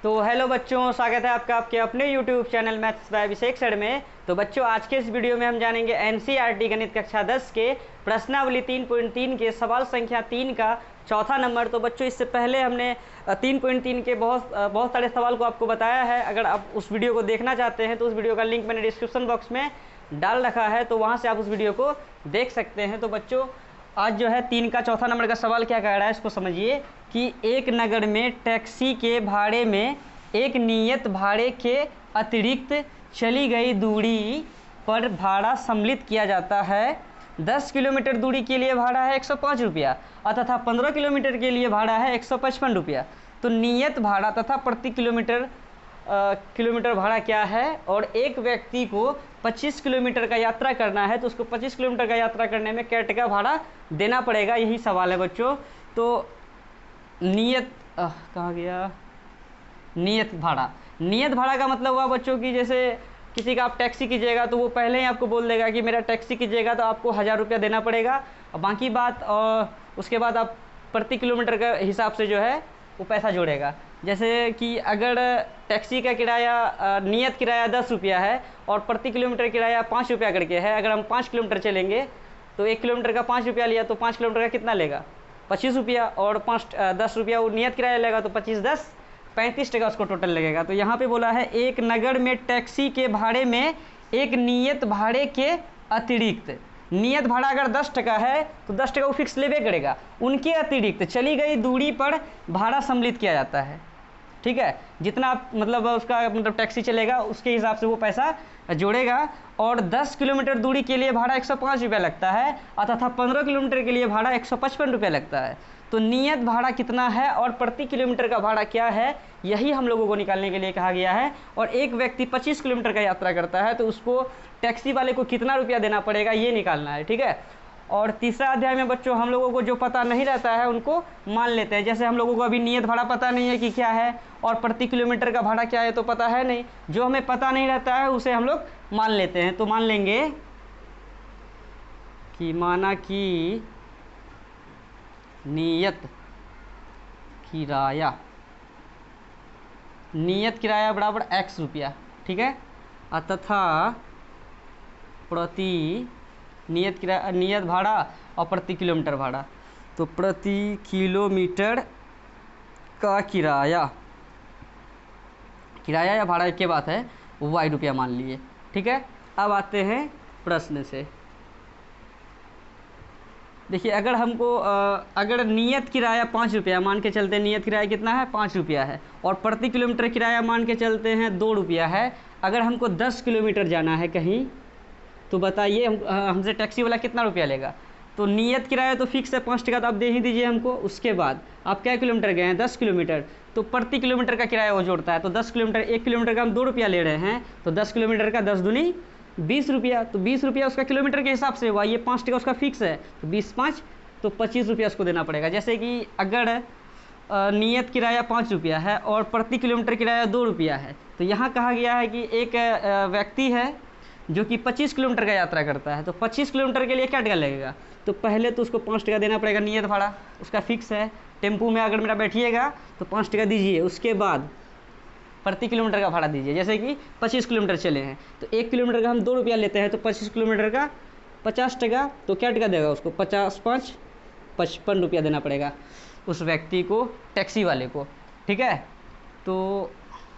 तो हेलो बच्चों, स्वागत है आपका आपके अपने YouTube channel maths by Abhishek sir में। तो बच्चों, आज के इस वीडियो में हम जानेंगे एनसीईआरटी गणित कक्षा 10 के प्रश्नावली 3.3 के सवाल संख्या 3 का चौथा नंबर। तो बच्चों, इससे पहले हमने 3.3 के बहुत सारे सवाल को आपको बताया है। अगर आप उस वीडियो को देखना चाहते हैं तो उस वीडियो का लिंक मैंने डिस्क्रिप्शन बॉक्स में डाल रखा है, तो वहाँ से आप उस वीडियो को देख सकते हैं। तो बच्चों, आज जो है 3 का चौथा नंबर का सवाल क्या कह रहा है, इसको समझिए कि एक नगर में टैक्सी के भाड़े में एक नियत भाड़े के अतिरिक्त चली गई दूरी पर भाड़ा सम्मिलित किया जाता है। 10 किलोमीटर दूरी के लिए भाड़ा है 105 रुपया तथा 15 किलोमीटर के लिए भाड़ा है 155 रुपया। तो नियत भाड़ा तथा प्रति किलोमीटर भाड़ा क्या है, और एक व्यक्ति को 25 किलोमीटर का यात्रा करना है तो उसको 25 किलोमीटर का यात्रा करने में क्या टका भाड़ा देना पड़ेगा, यही सवाल है बच्चों। तो नियत कहाँ गया, नियत भाड़ा का मतलब हुआ बच्चों की जैसे किसी का आप टैक्सी कीजिएगा तो वो पहले ही आपको बोल देगा कि मेरा टैक्सी कीजिएगा तो आपको 1000 रुपया देना पड़ेगा, और बाकी बात और उसके बाद आप प्रति किलोमीटर का हिसाब से जो है वो पैसा जोड़ेगा। जैसे कि अगर टैक्सी का किराया नियत किराया 10 रुपया है और प्रति किलोमीटर किराया 5 रुपया करके है। अगर हम 5 किलोमीटर चलेंगे तो 1 किलोमीटर का 5 रुपया लिया तो 5 किलोमीटर का कितना लेगा, 25 रुपया, और 10 रुपया वो नियत किराया लेगा तो 25 10 35 टका उसको टोटल लगेगा। तो यहाँ पे बोला है एक नगर में टैक्सी के भाड़े में एक नियत भाड़े के अतिरिक्त, नियत भाड़ा अगर 10 टका है तो 10 टका वो फिक्स लेवे करेगा, उनके अतिरिक्त चली गई दूरी पर भाड़ा सम्मिलित किया जाता है। ठीक है, जितना आप मतलब उसका मतलब टैक्सी चलेगा उसके हिसाब से वो पैसा जोड़ेगा। और 10 किलोमीटर दूरी के लिए भाड़ा 105 रुपया लगता है तथा 15 किलोमीटर के लिए भाड़ा 155 रुपया लगता है। तो नियत भाड़ा कितना है और प्रति किलोमीटर का भाड़ा क्या है, यही हम लोगों को निकालने के लिए कहा गया है। और एक व्यक्ति 25 किलोमीटर का यात्रा करता है तो उसको टैक्सी वाले को कितना रुपया देना पड़ेगा, ये निकालना है। ठीक है, और तीसरा अध्याय में बच्चों हम लोगों को जो पता नहीं रहता है उनको मान लेते हैं। जैसे हम लोगों को अभी नियत भाड़ा पता नहीं है कि क्या है और प्रति किलोमीटर का भाड़ा क्या है तो पता है नहीं, जो हमें पता नहीं रहता है उसे हम लोग मान लेते हैं। तो मान लेंगे कि माना कि नियत किराया बराबर x रुपया, ठीक है, तथा प्रति नियत भाड़ा और प्रति किलोमीटर भाड़ा। तो प्रति किलोमीटर का किराया या भाड़ा एक के बात है, y रुपया मान लिए। ठीक है, अब आते हैं प्रश्न से। देखिए, अगर हमको अगर नियत किराया 5 रुपया मान के चलते हैं, नियत किराया कितना है 5 रुपया है, और प्रति किलोमीटर किराया मान के चलते हैं 2 रुपया है। अगर हमको 10 किलोमीटर जाना है कहीं तो बताइए हमसे टैक्सी वाला कितना रुपया लेगा। तो नियत किराया तो फिक्स है 5 टका, तो आप दे ही दीजिए हमको। उसके बाद आप क्या किलोमीटर गए हैं, 10 किलोमीटर, तो प्रति किलोमीटर का किराया वो जोड़ता है। तो 10 किलोमीटर, 1 किलोमीटर का हम 2 रुपया ले रहे हैं, तो 10 किलोमीटर का 10 दूनी 20 रुपया। तो 20 रुपया उसका किलोमीटर के हिसाब से हुआ, ये 5 टका उसका फिक्स है, तो 20 5 तो 25 रुपया उसको देना पड़ेगा। जैसे कि अगर नियत किराया 5 रुपया है और प्रति किलोमीटर किराया 2 रुपया है, तो यहाँ कहा गया है कि एक व्यक्ति है जो कि 25 किलोमीटर का यात्रा करता है, तो 25 किलोमीटर के लिए क्या टका लगेगा। तो पहले तो उसको 5 टका देना पड़ेगा, नियत भाड़ा उसका फिक्स है। टेम्पू में अगर मेरा बैठिएगा तो 5 टका दीजिए, उसके बाद प्रति किलोमीटर का भाड़ा दीजिए। जैसे कि 25 किलोमीटर चले हैं तो 1 किलोमीटर का हम 2 रुपया लेते हैं, तो 25 किलोमीटर का 50 टका, तो क्या टका देगा उसको 50 5 55 रुपया देना पड़ेगा उस व्यक्ति को, टैक्सी वाले को। ठीक है, तो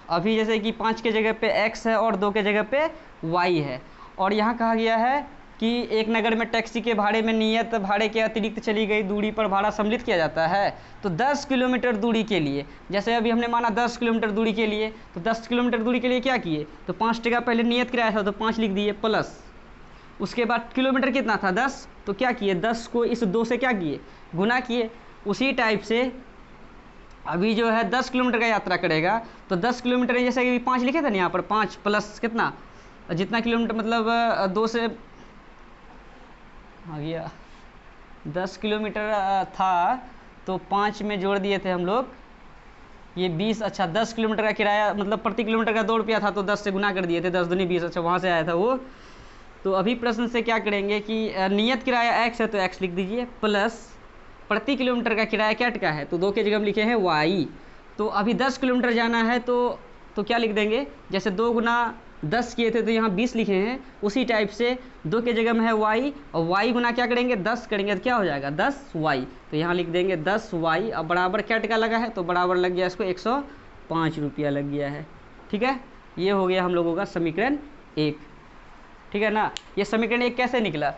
अभी जैसे कि 5 के जगह पे x है और 2 के जगह पे y है, और यहाँ कहा गया है कि एक नगर में टैक्सी के भाड़े में नियत भाड़े के अतिरिक्त चली गई दूरी पर भाड़ा सम्मिलित किया जाता है। तो 10 किलोमीटर दूरी के लिए, जैसे अभी हमने माना 10 किलोमीटर दूरी के लिए, तो 10 किलोमीटर दूरी के लिए क्या किए, तो 5 टका पहले नियत किराया था तो 5 लिख दिए, प्लस उसके बाद किलोमीटर कितना था 10, तो क्या किए 10 को इस 2 से क्या किए, गुना किए। उसी टाइप से अभी जो है 10 किलोमीटर का यात्रा करेगा तो 10 किलोमीटर जैसे कि 5 लिखे थे ना यहाँ पर, 5 प्लस कितना, जितना किलोमीटर मतलब 2 से आ गया 10 किलोमीटर था तो 5 में जोड़ दिए थे हम लोग, ये 20। अच्छा, 10 किलोमीटर का किराया मतलब प्रति किलोमीटर का 2 रुपया था तो 10 से गुना कर दिए थे, 10 दूनी 20। अच्छा, वहाँ से आया था वो। तो अभी प्रश्न से क्या करेंगे कि नियत किराया x है तो x लिख दीजिए, प्लस प्रति किलोमीटर का किराया क्या टका है, तो 2 के जगह हम लिखे हैं y, तो अभी 10 किलोमीटर जाना है तो क्या लिख देंगे, जैसे 2 गुना 10 किए थे तो यहाँ 20 लिखे हैं, उसी टाइप से 2 के जगह में है y, और y गुना क्या करेंगे 10 करेंगे तो क्या हो जाएगा 10y, तो यहाँ लिख देंगे 10y। अब बराबर क्या टका लगा है, तो बराबर लग गया इसको 105 रुपया लग गया है। ठीक है, ये हो गया हम लोगों का समीकरण 1। ठीक है ना। ये समीकरण 1 कैसे निकला,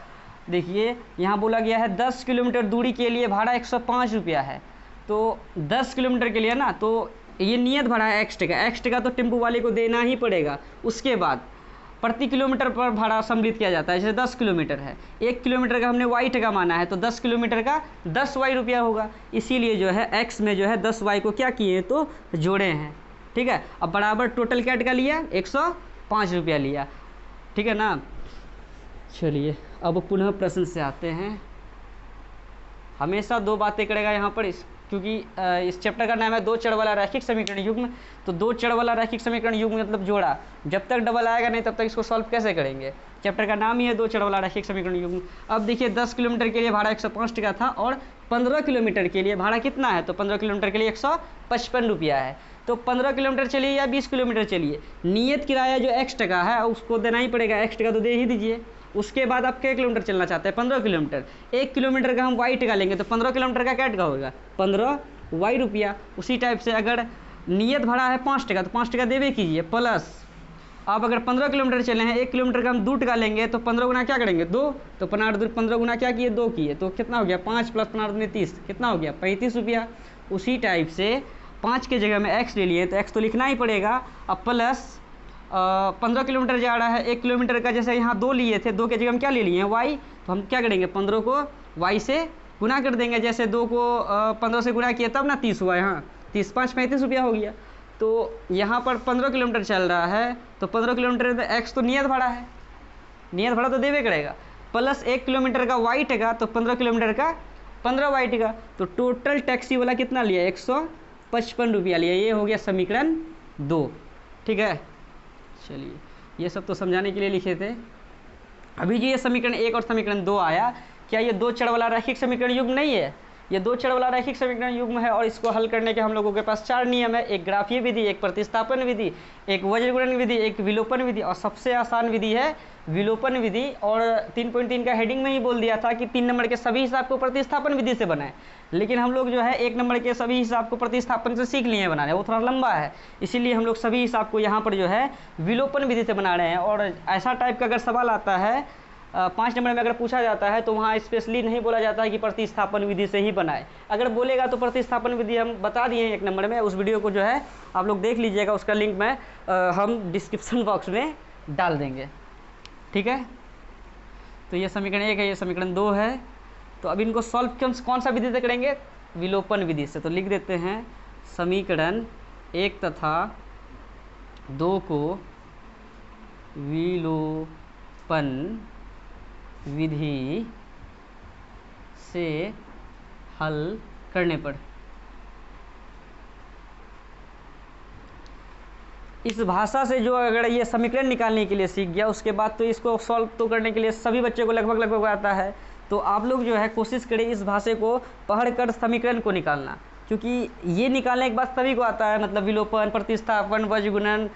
देखिए यहाँ बोला गया है 10 किलोमीटर दूरी के लिए भाड़ा 105 रुपया है, तो 10 किलोमीटर के लिए ना, तो ये नियत भाड़ा है एक्स टका तो टेम्पो वाले को देना ही पड़ेगा। उसके बाद प्रति किलोमीटर पर भाड़ा सम्मिलित किया जाता है, जैसे 10 किलोमीटर है, 1 किलोमीटर का हमने y टका माना है, तो 10 किलोमीटर का 10y रुपया होगा, इसीलिए जो है x में जो है 10y को क्या किए तो जोड़े हैं। ठीक है, अब बराबर टोटल क्या टका लिया 105 रुपया लिया। ठीक है ना। चलिए अब पुनः प्रश्न से आते हैं। हमेशा 2 बातें करेगा यहाँ पर क्योंकि इस चैप्टर का नाम है 2 चर वाला रैखिक समीकरण युग्म, तो 2 चर वाला रैखिक समीकरण युग्म मतलब जोड़ा, जब तक डबल आएगा नहीं तब तक इसको सॉल्व कैसे करेंगे। चैप्टर का नाम ही है 2 चर वाला रैखिक समीकरण युग्म। अब देखिए 10 किलोमीटर के लिए भाड़ा 105 टका था और 15 किलोमीटर के लिए भाड़ा कितना है, तो 15 किलोमीटर के लिए 155 रुपया है। तो 15 किलोमीटर चलिए या 20 किलोमीटर चलिए, नियत किराया जो x टका है उसको देना ही पड़ेगा, x टका तो दे ही दीजिए। उसके बाद आप क्या किलोमीटर चलना चाहते हैं 15 किलोमीटर, 1 किलोमीटर का हम y टका लेंगे तो 15 किलोमीटर का क्या टका होगा 15y रुपया। उसी टाइप से अगर नियत भाड़ा है 5 टका तो 5 टका देवे कीजिए, प्लस आप अगर 15 किलोमीटर चले हैं 1 किलोमीटर का हम 2 टका लेंगे तो 15 गुना क्या करेंगे 2, तो 15 गुना क्या किए 2 किए, तो कितना हो गया 5 प्लस 15 दूनी 30, कितना हो गया 35 रुपया। उसी टाइप से 5 के जगह में x ले लिए तो x तो लिखना ही पड़ेगा, अब प्लस 15 किलोमीटर जा रहा है, 1 किलोमीटर का जैसे यहाँ 2 लिए थे, 2 के जगह हम क्या ले लिए हैं y, तो हम क्या करेंगे 15 को y से गुना कर देंगे, जैसे 2 को 15 से गुना किया तब ना 30 हुआ, यहाँ 30 5 35 रुपया हो गया। तो यहाँ पर 15 किलोमीटर चल रहा है तो 15 किलोमीटर में x तो नियत भाड़ा है, नियत भाड़ा तो देवे करेगा, प्लस 1 किलोमीटर का y टका तो 15 किलोमीटर का 15y टका, तो टोटल टैक्सी वाला कितना लिया 155 रुपया लिया। ये हो गया समीकरण 2। ठीक है, चलिए ये सब तो समझाने के लिए लिखे थे। अभी जो ये समीकरण 1 और समीकरण 2 आया, क्या ये 2 चर वाला रैखिक समीकरण युग्म नहीं है, ये 2 चर वाला रैखिक समीकरण युग्म है। और इसको हल करने के हम लोगों के पास 4 नियम है, एक ग्राफीय विधि, एक प्रतिस्थापन विधि, एक वज्रगुणन विधि, एक विलोपन विधि, और सबसे आसान विधि है विलोपन विधि। और 3.3 का हेडिंग में ही बोल दिया था कि 3 नंबर के सभी हिसाब को प्रतिस्थापन विधि से बनाए, लेकिन हम लोग जो है 1 नंबर के सभी हिसाब को प्रतिस्थापन से सीख लिए हैं बनाने, वो थोड़ा लंबा है, इसीलिए हम लोग सभी हिसाब को यहाँ पर जो है विलोपन विधि से बना रहे हैं। और ऐसा टाइप का अगर सवाल आता है 5 नंबर में अगर पूछा जाता है तो वहाँ स्पेशली नहीं बोला जाता है कि प्रतिस्थापन विधि से ही बनाए, अगर बोलेगा तो प्रतिस्थापन विधि हम बता दिए हैं 1 नंबर में। उस वीडियो को जो है आप लोग देख लीजिएगा, उसका लिंक मैं हम डिस्क्रिप्शन बॉक्स में डाल देंगे। ठीक है, तो ये समीकरण 1 है, ये समीकरण 2 है। तो अब इनको सॉल्व कौन सा विधि से करेंगे, विलोपन विधि से। तो लिख देते हैं समीकरण 1 तथा 2 को विलोपन विधि से हल करने पर इस भाषा से जो अगर ये समीकरण निकालने के लिए सीख गया, उसके बाद तो इसको सॉल्व तो करने के लिए सभी बच्चे को लगभग आता है। तो आप लोग जो है कोशिश करें इस भाषा को पढ़कर समीकरण को निकालना, क्योंकि ये निकालने के बाद सभी को आता है, मतलब विलोपन, प्रतिस्थापन, वज्रगुणन,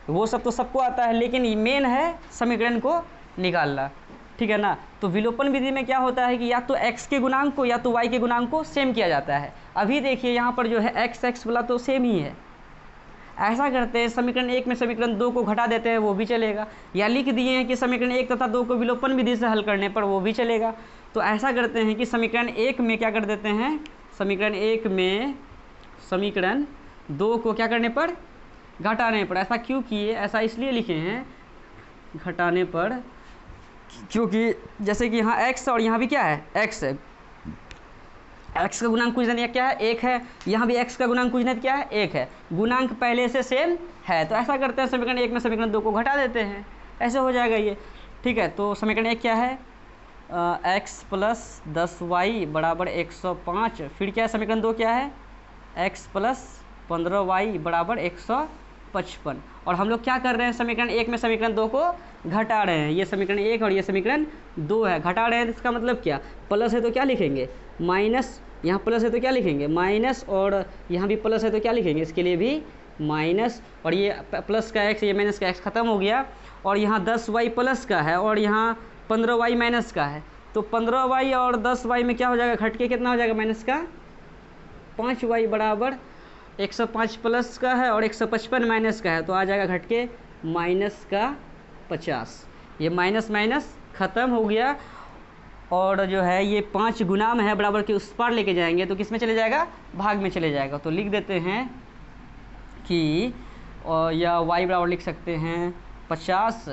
वो सब तो सबको आता है, लेकिन मेन है समीकरण को निकालना। ठीक है ना। तो विलोपन विधि में क्या होता है कि या तो x के गुणांक को या तो y के गुणांक को सेम किया जाता है। अभी देखिए यहाँ पर जो है x वाला तो सेम ही है, ऐसा करते हैं समीकरण 1 में समीकरण 2 को घटा देते हैं, वो भी चलेगा, या लिख दिए हैं कि समीकरण 1 तथा 2 को विलोपन विधि से हल करने पर, वो भी चलेगा। तो ऐसा करते हैं कि समीकरण 1 में क्या कर देते हैं, समीकरण 1 में समीकरण 2 को क्या करने पर घटाने पर। ऐसा क्यों किए, ऐसा इसलिए लिखे हैं घटाने पर क्योंकि जैसे कि यहाँ x और यहाँ भी क्या है x है, x का गुणांक कुछ नहीं क्या है 1 है, यहाँ भी x का गुणांक कुछ नहीं क्या है 1 है, गुणांक पहले से सेम है। तो ऐसा करते हैं समीकरण 1 में समीकरण 2 को घटा देते हैं, ऐसे हो जाएगा ये। ठीक है, तो समीकरण 1 क्या है x प्लस 10y बराबर 105, फिर क्या है समीकरण 2 क्या है x प्लस 15y बराबर 155। और हम लोग क्या कर रहे हैं समीकरण 1 में समीकरण 2 को घटा रहे हैं, ये समीकरण 1 और ये समीकरण 2 है, घटा रहे हैं। इसका मतलब क्या, प्लस है तो क्या लिखेंगे माइनस, यहाँ प्लस है तो क्या लिखेंगे माइनस, और यहाँ भी प्लस है तो क्या लिखेंगे, इसके लिए भी माइनस, और ये प्लस का x, ये माइनस का x खत्म हो गया। और यहाँ 10y प्लस का है और यहाँ 15y माइनस का है, तो 15y और 10y में क्या हो जाएगा, घट के कितना हो जाएगा माइनस का 5y बराबर 105 प्लस का है और 155 माइनस का है, तो आ जाएगा घट के माइनस का 50। ये माइनस माइनस ख़त्म हो गया, और जो है ये 5 गुना में है बराबर के उस पार लेके जाएंगे तो किस में चले जाएगा, भाग में चले जाएगा। तो लिख देते हैं कि या y बराबर लिख सकते हैं 50,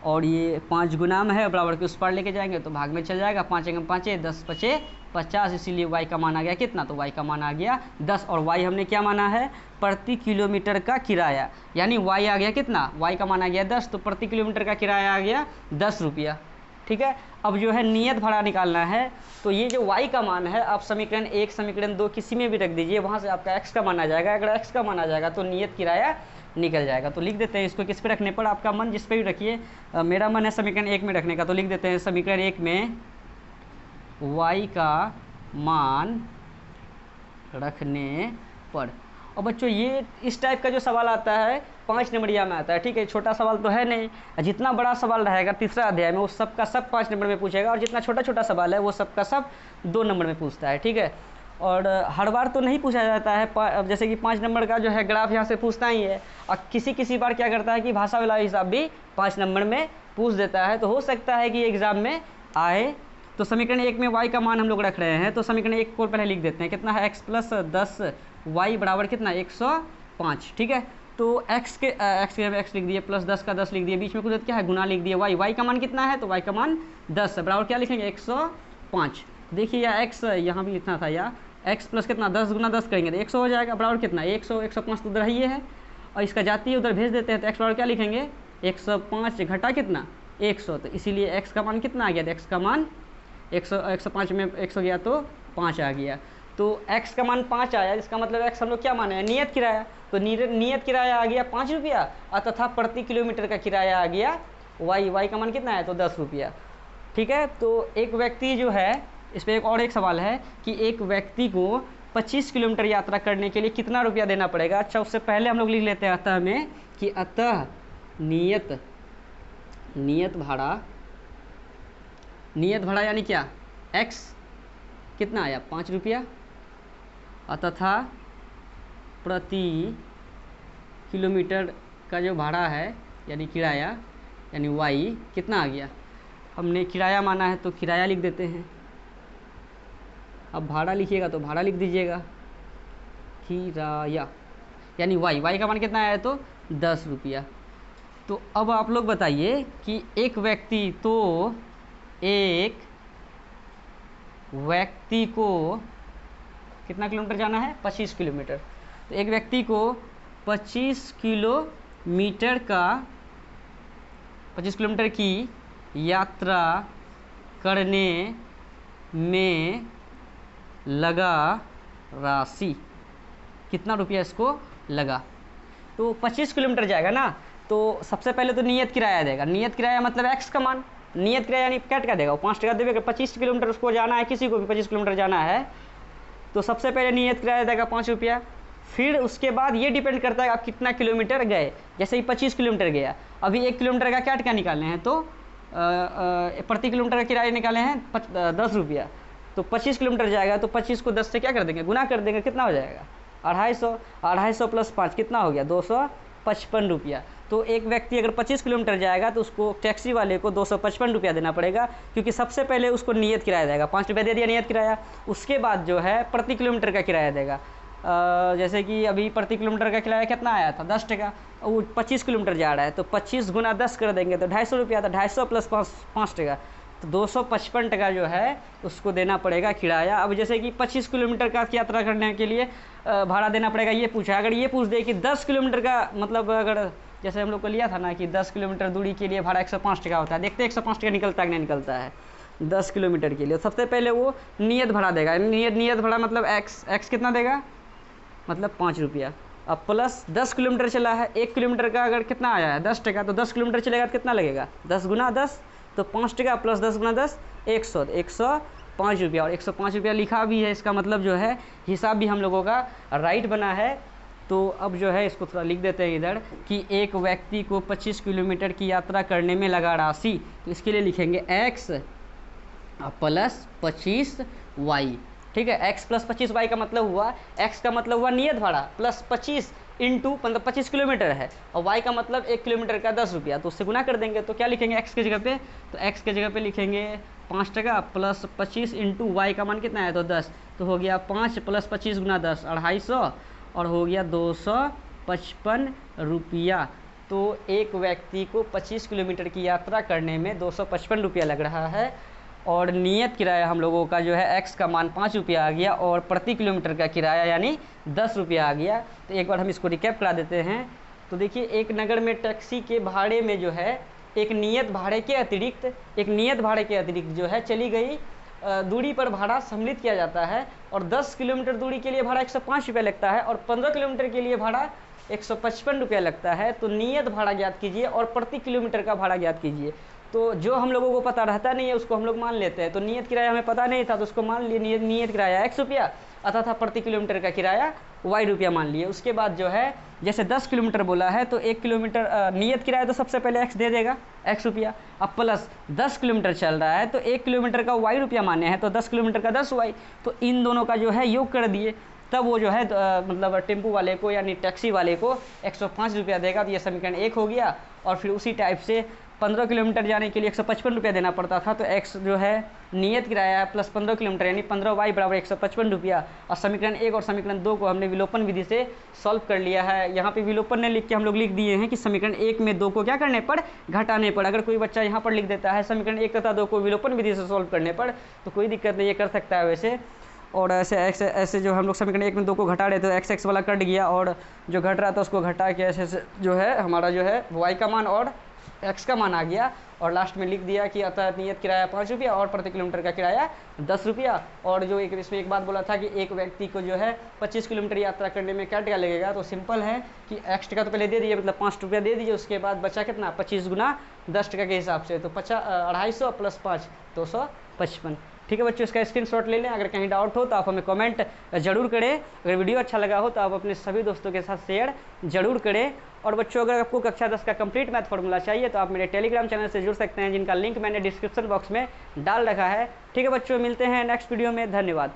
और ये 5 गुना में है बराबर के उस पार लेके जाएंगे तो भाग में चल जाएगा। 5 एकम 5 10 पचे 50, इसीलिए y का मान आ गया कितना, तो y का मान आ गया 10। और y हमने क्या माना है, प्रति किलोमीटर का किराया, यानी y आ गया कितना, y का मान आ गया 10, तो प्रति किलोमीटर का किराया आ गया 10 रुपया। ठीक है, अब जो है नियत भाड़ा निकालना है, तो ये जो y का मान है आप समीकरण 1 समीकरण 2 किसी में भी रख दीजिए, वहाँ से आपका x का मान आ जाएगा। अगर x का मान आ जाएगा तो नियत किराया निकल जाएगा। तो लिख देते हैं इसको किस पे रखने पर, आपका मन जिस पे भी रखिए, मेरा मन है समीकरण 1 में रखने का, तो लिख देते हैं समीकरण 1 में y का मान रखने पर। और बच्चों ये इस टाइप का जो सवाल आता है 5 नंबरिया में आता है। ठीक है, छोटा सवाल तो है नहीं, जितना बड़ा सवाल रहेगा तीसरा अध्याय में वो सब का सब 5 नंबर में पूछेगा, और जितना छोटा छोटा सवाल है वो सब का सब 2 नंबर में पूछता है। ठीक है, और हर बार तो नहीं पूछा जाता है, जैसे कि 5 नंबर का जो है ग्राफ यहाँ से पूछता ही है, और किसी बार क्या करता है कि भाषा वाला हिसाब भी 5 नंबर में पूछ देता है, तो हो सकता है कि एग्ज़ाम में आए। तो समीकरण 1 में y का मान हम लोग रख रहे हैं, तो समीकरण 1 को पहले लिख देते हैं, कितना है x प्लस 10 y बराबर कितना 105। ठीक है, तो x लिख दिए प्लस 10 का 10 लिख दिए, बीच में कुछ क्या है गुना लिख दिए, y का मान कितना है, तो y का मान 10 बराबर क्या लिखेंगे 105। देखिए या x यहाँ भी लिखना था, या x प्लस कितना 10 गुना 10 करेंगे तो 100 हो जाएगा, बराबर कितना 100 105 तो उधर ही है, और इसका जाती है उधर भेज देते हैं, तो x बराबर क्या लिखेंगे 105 घटा कितना 100, तो इसीलिए x का मान कितना आ गया, तो x का मान 105 में 100 गया तो 5 आ गया, तो x का मान 5 आया, इसका मतलब x हम लोग क्या माने नियत किराया, तो नियत किराया आ गया 5 रुपया, और तथा प्रति किलोमीटर का किराया आ गया y का मान कितना है, तो 10 रुपया। ठीक है, तो एक व्यक्ति जो है, इस पर एक सवाल है कि एक व्यक्ति को 25 किलोमीटर यात्रा करने के लिए कितना रुपया देना पड़ेगा। अच्छा, उससे पहले हम लोग लिख लेते हैं अतः में कि अतः नियत भाड़ा यानी क्या x कितना आया 5 रुपया, तथा प्रति किलोमीटर का जो भाड़ा है यानी किराया यानी y कितना आ गया, हमने किराया माना है तो किराया लिख देते हैं। अब भाड़ा लिखिएगा तो भाड़ा लिख दीजिएगा, किराया यानी y का मान कितना आया तो 10 रुपया। तो अब आप लोग बताइए कि एक व्यक्ति को कितना किलोमीटर जाना है 25 किलोमीटर, तो एक व्यक्ति को 25 किलोमीटर की यात्रा करने में लगा राशि कितना रुपया इसको लगा, तो 25 किलोमीटर जाएगा ना, तो सबसे पहले तो नियत किराया देगा। नियत किराया मतलब x का मान, नियत किराया यानी कैट का देगा, वो 5 टका देगा। 25 किलोमीटर उसको जाना है, किसी को भी 25 किलोमीटर जाना है तो सबसे पहले नियत किराया देगा 5 रुपया। फिर उसके बाद ये डिपेंड करता है आप कितना किलोमीटर गए, जैसे ही 25 किलोमीटर गया, अभी 1 किलोमीटर का क्या टका निकालने हैं, तो प्रति किलोमीटर का किराया निकाले हैं 10 रुपया, तो 25 किलोमीटर जाएगा तो 25 को 10 से क्या कर देंगे गुना कर देंगे, कितना हो जाएगा 250 प्लस 5 कितना हो गया 255 रुपया। तो एक व्यक्ति अगर 25 किलोमीटर जाएगा तो उसको टैक्सी वाले को 255 रुपया देना पड़ेगा, क्योंकि सबसे पहले उसको नियत किराया देगा, 5 रुपया दे दिया नियत किराया, उसके बाद जो है प्रति किलोमीटर का किराया देगा। जैसे कि अभी प्रति किलोमीटर का किराया कितना आया था 10 टका, वो 25 किलोमीटर जा रहा है तो 25 गुना 10 कर देंगे तो 250 रुपया, तो 250 प्लस 5 टका तो 255 टका जो है उसको देना पड़ेगा किराया। अब जैसे कि 25 किलोमीटर का यात्रा करने के लिए भाड़ा देना पड़ेगा, ये पूछा। अगर ये पूछ दे कि 10 किलोमीटर का मतलब, अगर जैसे हम लोग को लिया था ना कि 10 किलोमीटर दूरी के लिए भाड़ा 105 टका होता है, देखते हैं 105 टका निकलता है कि नहीं निकलता है 10 किलोमीटर के लिए। सबसे पहले वो नियत भाड़ा देगा, नियत भाड़ा मतलब x कितना देगा मतलब 5 रुपया। अब प्लस 10 किलोमीटर चला है, 1 किलोमीटर का अगर कितना आया है 10 टका, तो 10 किलोमीटर चलेगा तो कितना लगेगा 10 गुना 10, तो 5 टका प्लस 10 गुना 10 100, ₹5 और ₹105 लिखा भी है, इसका मतलब जो है हिसाब भी हम लोगों का राइट बना है। तो अब जो है इसको थोड़ा लिख देते हैं इधर कि एक व्यक्ति को 25 किलोमीटर की यात्रा करने में लगा राशि, तो इसके लिए लिखेंगे x प्लस 25y। ठीक है, x प्लस 25y का मतलब हुआ, x का मतलब हुआ नियत भाड़ा प्लस 25 इंटू मतलब 25 किलोमीटर है, और y का मतलब 1 किलोमीटर का ₹10, तो उससे गुना कर देंगे। तो क्या लिखेंगे x की जगह पे, तो x की जगह पे लिखेंगे 5 टका प्लस 25 इंटू वाई का मान कितना है, तो 10, तो हो गया 5 प्लस 25 गुना 10 250, और हो गया ₹255। तो एक व्यक्ति को 25 किलोमीटर की यात्रा करने में ₹255 लग रहा है, और नियत किराया हम लोगों का जो है x का मान ₹5 आ गया, और प्रति किलोमीटर का किराया यानी ₹10 आ गया। तो एक बार हम इसको रिकैप करा देते हैं। तो देखिए, एक नगर में टैक्सी के भाड़े में जो है एक नियत भाड़े के अतिरिक्त जो है चली गई दूरी पर भाड़ा सम्मिलित किया जाता है, और 10 किलोमीटर दूरी के लिए भाड़ा ₹105 लगता है, और 15 किलोमीटर के लिए भाड़ा ₹155 लगता है। तो नियत भाड़ा ज्ञात कीजिए और प्रति किलोमीटर का भाड़ा ज्ञात कीजिए। तो जो हम लोगों को पता रहता नहीं है उसको हम लोग मान लेते हैं। तो नियत किराया हमें पता नहीं था, तो उसको मान लिए नियत किराया ₹x अतः प्रति किलोमीटर का किराया ₹y मान लिए। उसके बाद जो है जैसे 10 किलोमीटर बोला है, तो 1 किलोमीटर नियत किराया तो सबसे पहले x दे देगा, ₹x। अब प्लस 10 किलोमीटर चल रहा है, तो 1 किलोमीटर का ₹y मान्य है, तो 10 किलोमीटर का 10y, तो इन दोनों का जो है योग कर दिए, तब वो जो है मतलब टेम्पो वाले को यानी टैक्सी वाले को ₹105 देगा। तो ये समीकरण 1 हो गया। और फिर उसी टाइप से 15 किलोमीटर जाने के लिए ₹155 देना पड़ता था, तो x जो है नियत किराया प्लस 15 किलोमीटर यानी 15y बराबर ₹155। और समीकरण 1 और समीकरण 2 को हमने विलोपन विधि से सॉल्व कर लिया है। यहाँ पे विलोपन ने लिख के हम लोग लिख दिए हैं कि समीकरण 1 में 2 को क्या करने पर, घटाने पर। अगर कोई बच्चा यहाँ पर लिख देता है समीकरण 1 तथा 2 को विलोपन विधि से सॉल्व करने पर, तो कोई दिक्कत नहीं, ये कर सकता है वैसे। और ऐसे जो हम लोग समीकरण 1 में 2 को घटा रहे थे, x वाला कट गया, और जो घट रहा था उसको घटा के ऐसे जो है हमारा जो है y का मान और x का मान आ गया, और लास्ट में लिख दिया कि अतः नियत किराया ₹5 और प्रति किलोमीटर का किराया ₹10। और जो एक इसमें एक बात बोला था कि एक व्यक्ति को जो है 25 किलोमीटर यात्रा करने में क्या टका लगेगा, तो सिंपल है कि x टका तो पहले दे दिए, मतलब ₹5 दे दीजिए, उसके बाद बचा कितना, 25 गुना 10 टका के हिसाब से, तो 250 प्लस 5 255। ठीक है बच्चों, इसका स्क्रीनशॉट ले लें। अगर कहीं डाउट हो तो आप हमें कमेंट जरूर करें। अगर वीडियो अच्छा लगा हो तो आप अपने सभी दोस्तों के साथ शेयर जरूर करें। और बच्चों, अगर आपको कक्षा 10 का कंप्लीट मैथ फॉर्मूला चाहिए तो आप मेरे टेलीग्राम चैनल से जुड़ सकते हैं, जिनका लिंक मैंने डिस्क्रिप्शन बॉक्स में डाल रखा है। ठीक है बच्चों, मिलते हैं नेक्स्ट वीडियो में। धन्यवाद।